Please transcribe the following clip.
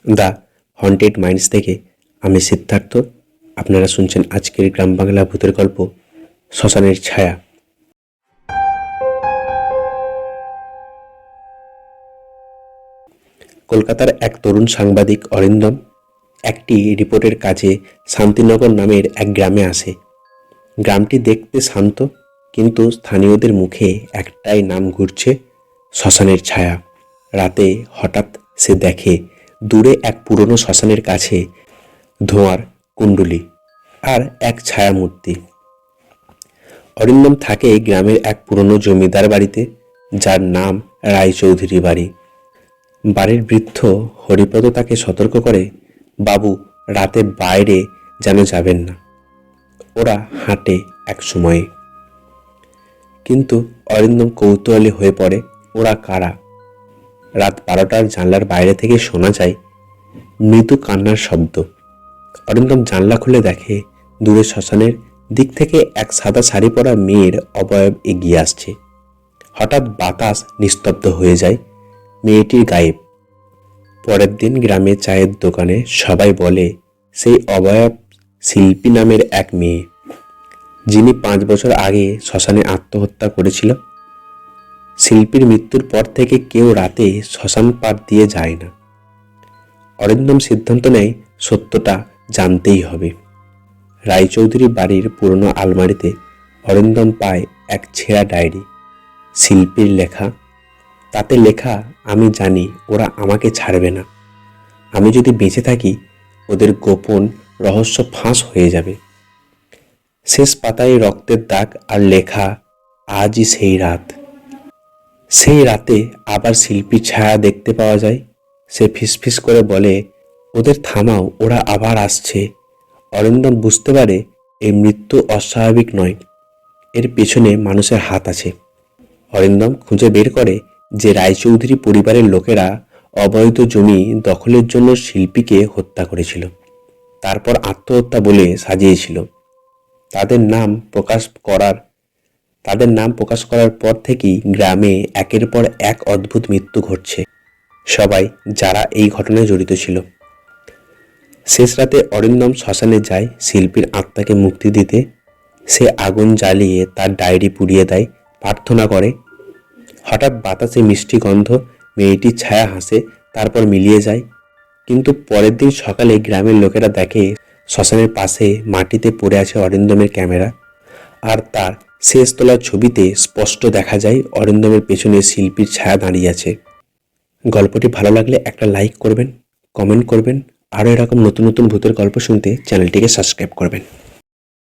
The haunted minds থেকে আমি সিদ্ধার্থ। আপনারা শুনছেন আজকের গ্রাম বাংলা ভূতের গল্প শ্মশানের ছায়া। কলকাতার এক তরুণ সাংবাদিক অরিন্দম একটি রিপোর্টের কাজে শান্তিনগর নামের এক গ্রামে আসে। গ্রামটি দেখতে শান্ত, কিন্তু স্থানীয়দের মুখে একটাই নাম ঘুরছে, শ্মশানের ছায়া। রাতে হঠাৎ সে দেখে দূরে এক পুরনো শ্মশানের কাছে ধোঁয়ার কুণ্ডলী আর এক ছায়ামূর্তি। অরিন্দম থাকে গ্রামের এক পুরনো জমিদার বাড়িতে, যার নাম রায়চৌধুরী বাড়ি। বাড়ির বৃদ্ধ হরিপদ তাকে সতর্ক করে, বাবু, রাতে বাইরে যেন যাবেন না, ওরা হাঁটে এক সময়ে। কিন্তু অরিন্দম কৌতূহলী হয়ে পড়ে, ওরা কারা? রাত 12টার জানলার বাইরে থেকে শোনা যায় মৃদু কান্নার শব্দ। অরিন্দম জানলা খুলে দেখে দূরে শ্মশানের দিক থেকে এক সাদা শাড়ি পরা মেয়ের অবয়ব এগিয়ে আসছে। হঠাৎ বাতাস নিস্তব্ধ হয়ে যায়, মেয়েটির গায়েব। পরের দিন গ্রামে চায়ের দোকানে সবাই বলে, সেই অবয়ব শিল্পী নামের এক মেয়ে, যিনি 5 বছর আগে শ্মশানে আত্মহত্যা করেছিল। শিল্পীর মৃত্যুর পর থেকে কেউ রাতে শ্মশান পার দিয়ে যায় না। অরিন্দম সিদ্ধান্ত নেয় সত্যটা জানতেই হবে। রায়চৌধুরী বাড়ির পুরনো আলমারিতে অরিন্দম পায় এক ছেঁড়া ডায়েরি, শিল্পীর লেখা। তাতে লেখা, আমি জানি ওরা আমাকে ছাড়বে না। আমি যদি বেঁচে থাকি, ওদের গোপন রহস্য ফাঁস হয়ে যাবে। শেষ পাতায় রক্তের দাগ আর লেখা, আজই সেই রাত। সেই রাতে আবার শিল্পীর ছায়া দেখতে পাওয়া যায়। সে ফিসফিস করে বলে, ওদের থামাও, ওরা আবার আসছে। অরিন্দম বুঝতে পারে এই মৃত্যু অস্বাভাবিক নয়, এর পেছনে মানুষের হাত আছে। অরিন্দম খুঁজে বের করে যে রায়চৌধুরী পরিবারের লোকেরা অবৈধ জমি দখলের জন্য শিল্পীকে হত্যা করেছিল, তারপর আত্মহত্যা বলে সাজিয়েছিল। তাদের নাম প্রকাশ করার পর থেকেই গ্রামে একের পর এক অদ্ভুত মৃত্যু ঘটছে, সবাই যারা এই ঘটনায় জড়িত ছিল। শেষ রাতে অরিন্দম শ্মশানে যায় শিল্পীর আত্মাকে মুক্তি দিতে। সে আগুন জ্বালিয়ে তার ডায়েরি পুড়িয়ে দেয়, প্রার্থনা করে। হঠাৎ বাতাসে মিষ্টি গন্ধ, মেয়েটির ছায়া হাসে, তারপর মিলিয়ে যায়। কিন্তু পরের দিন সকালে গ্রামের লোকেরা দেখে শ্মশানের পাশে মাটিতে পড়ে আছে অরিন্দমের ক্যামেরা, আর তার শেষ তোলা ছবিতে স্পষ্ট দেখা যায় অরিন্দমের পেছনে শিল্পীর ছায়া দাঁড়িয়ে আছে। গল্পটি ভালো লাগলে একটা লাইক করবেন, কমেন্ট করবেন, আরও এরকম নতুন নতুন ভূতের গল্প শুনতে চ্যানেলটিকে সাবস্ক্রাইব করবেন।